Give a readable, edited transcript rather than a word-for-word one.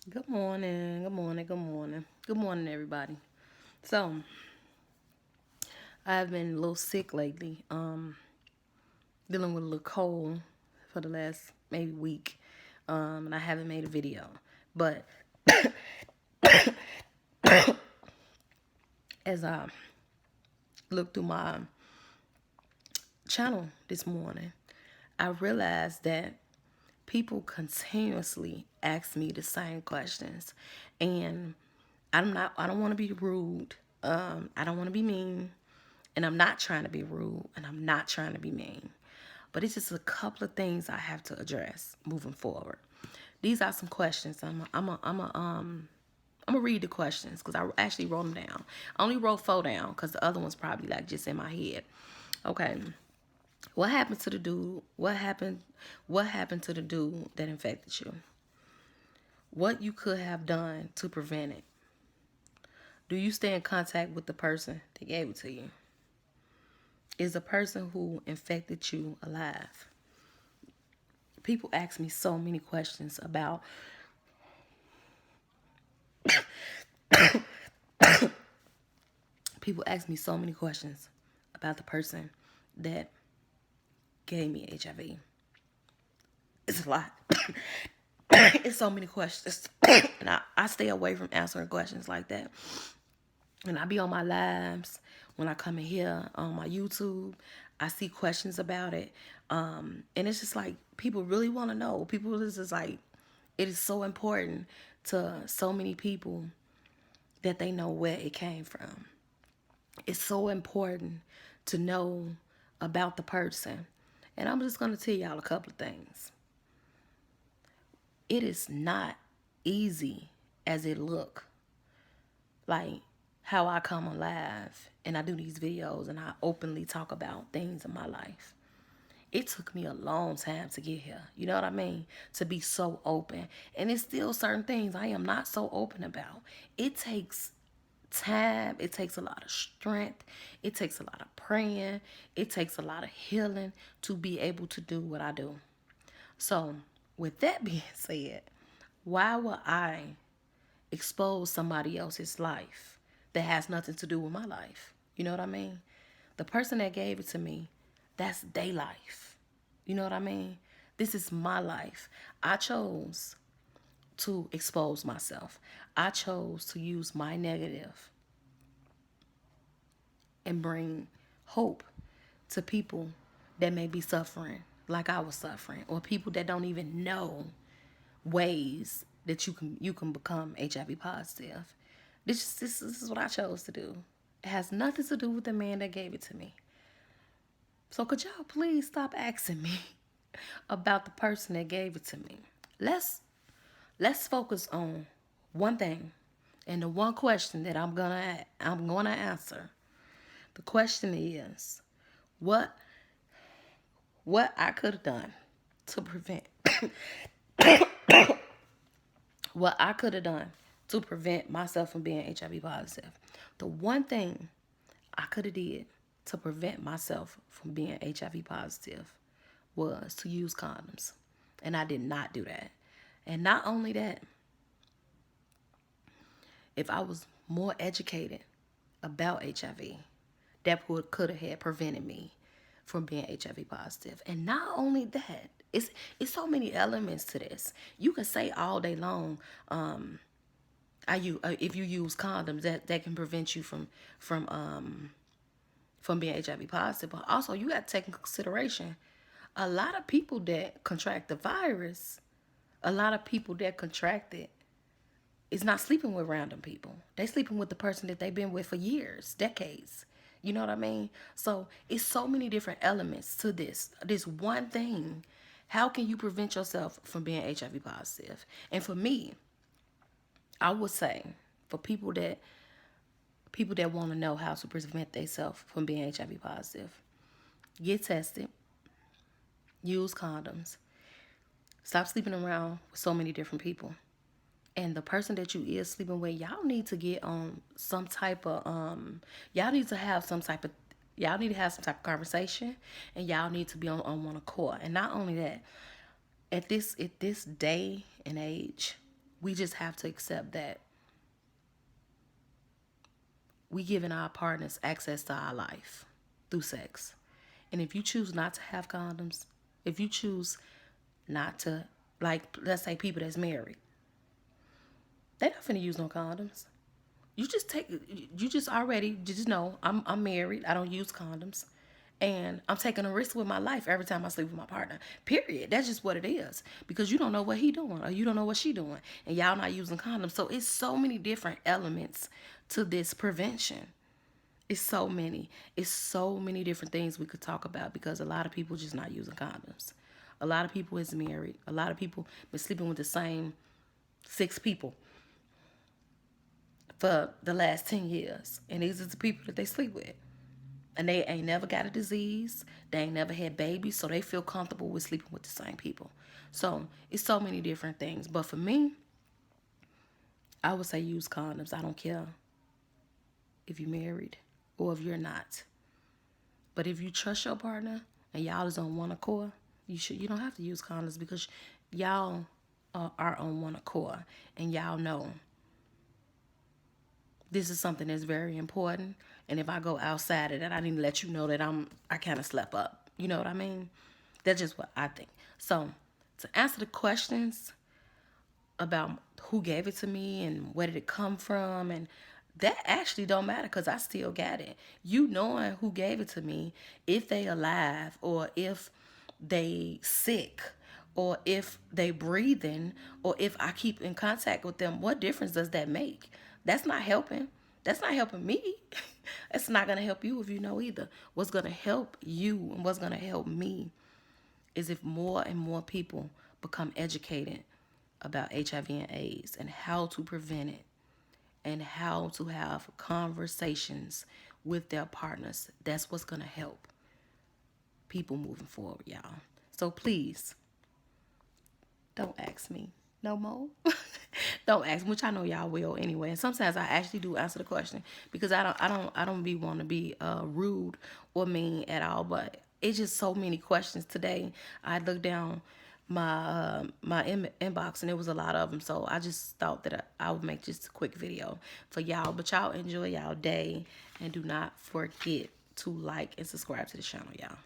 Good morning, good morning, good morning. Good morning, everybody. So, I've been a little sick lately, dealing with a little cold for the last maybe week, and I haven't made a video. But as I looked through my channel this morning, I realized that people continuously ask me the same questions, and I don't want to be rude. I don't want to be mean. And I'm not trying to be rude and I'm not trying to be mean. But it's just a couple of things I have to address moving forward. These are some questions. I'm gonna read the questions because I actually wrote them down. I only wrote 4 down because the other one's probably like just in my head. Okay. What happened to the dude? What happened to the dude that infected you? What you could have done to prevent it? Do you stay in contact with the person that gave it to you? Is the person who infected you alive? People ask me so many questions about people ask me so many questions about the person that gave me HIV. It's a lot. It's so many questions. And I stay away from answering questions like that. And I be on my lives when I come in here on my YouTube. I see questions about it. And it's just like people really want to know. People is just like, it is so important to so many people that they know where it came from. It's so important to know about the person. And I'm just going to tell y'all a couple of things. It is not easy as it look. Like how I come alive and I do these videos and I openly talk about things in my life. It took me a long time to get here. You know what I mean? To be so open. And it's still certain things I am not so open about. It takes time. It takes a lot of strength. It takes a lot of praying. It takes a lot of healing to be able to do what I do. So, with that being said, why would I expose somebody else's life that has nothing to do with my life? You know what I mean? The person that gave it to me, that's their life. You know what I mean? This is my life. I chose to expose myself. I chose to use my negative and bring hope to people that may be suffering like I was suffering, or people that don't even know ways that you can become HIV positive. This is what I chose to do. It has nothing to do with the man that gave it to me. So could y'all please stop asking me about the person that gave it to me? Let's focus on one thing and the one question that I'm gonna answer. The question is, what what I could have done to prevent what I could have done to prevent myself from being HIV positive. The one thing I could have did to prevent myself from being HIV positive was to use condoms. And I did not do that. And not only that, if I was more educated about HIV, that could have had prevented me from being HIV positive. And not only that, it's so many elements to this. You can say all day long, if you use condoms, that can prevent you from being HIV positive. But also, you got to take into consideration a lot of people that contract the virus. A lot of people that contract it is not sleeping with random people. They sleeping with the person that they've been with for years, decades. You know what I mean? So it's so many different elements to this. This one thing. How can you prevent yourself from being HIV positive? And for me, I would say for people that want to know how to prevent themselves from being HIV positive, get tested, use condoms, stop sleeping around with so many different people. And the person that you is sleeping with, y'all need to get on some type of y'all need to have some type of y'all need to have some type of conversation, and y'all need to be on one accord. And not only that, at this day and age, We just have to accept that we giving our partners access to our life through sex. And if you choose not to have condoms, if you choose not to, like, let's say people that's married, they not finna use no condoms. You just know I'm married. I don't use condoms. And I'm taking a risk with my life every time I sleep with my partner. Period. That's just what it is. Because you don't know what he doing or you don't know what she doing. And y'all not using condoms. So it's so many different elements to this prevention. It's so many. It's so many different things we could talk about because a lot of people just not using condoms. A lot of people is married. A lot of people been sleeping with the same 6 people for the last 10 years. And these are the people that they sleep with. And they ain't never got a disease. They ain't never had babies. So they feel comfortable with sleeping with the same people. So it's so many different things. But for me, I would say use condoms. I don't care if you're married or if you're not. But if you trust your partner and y'all is on one accord, you don't have to use condoms because y'all are on one accord and y'all know this is something that's very important. And if I go outside of that, I need to let you know that I kind of slept up. You know what I mean? That's just what I think. So to answer the questions about who gave it to me and where did it come from, and that actually don't matter because I still got it. You knowing who gave it to me, if they alive or if they sick or if they breathing or if I keep in contact with them, what difference does that make? That's not helping. That's not helping me. It's not going to help you if you know either. What's going to help you and what's going to help me is if more and more people become educated about HIV and AIDS and how to prevent it and how to have conversations with their partners. That's what's going to help people moving forward, y'all. So please, don't ask me no more. Don't ask me, which I know y'all will anyway. And sometimes I actually do answer the question because I don't be want to be rude or mean at all. But it's just so many questions today. I looked down my inbox and there was a lot of them. So I just thought that I would make just a quick video for y'all. But y'all enjoy y'all day and do not forget to like and subscribe to the channel, y'all.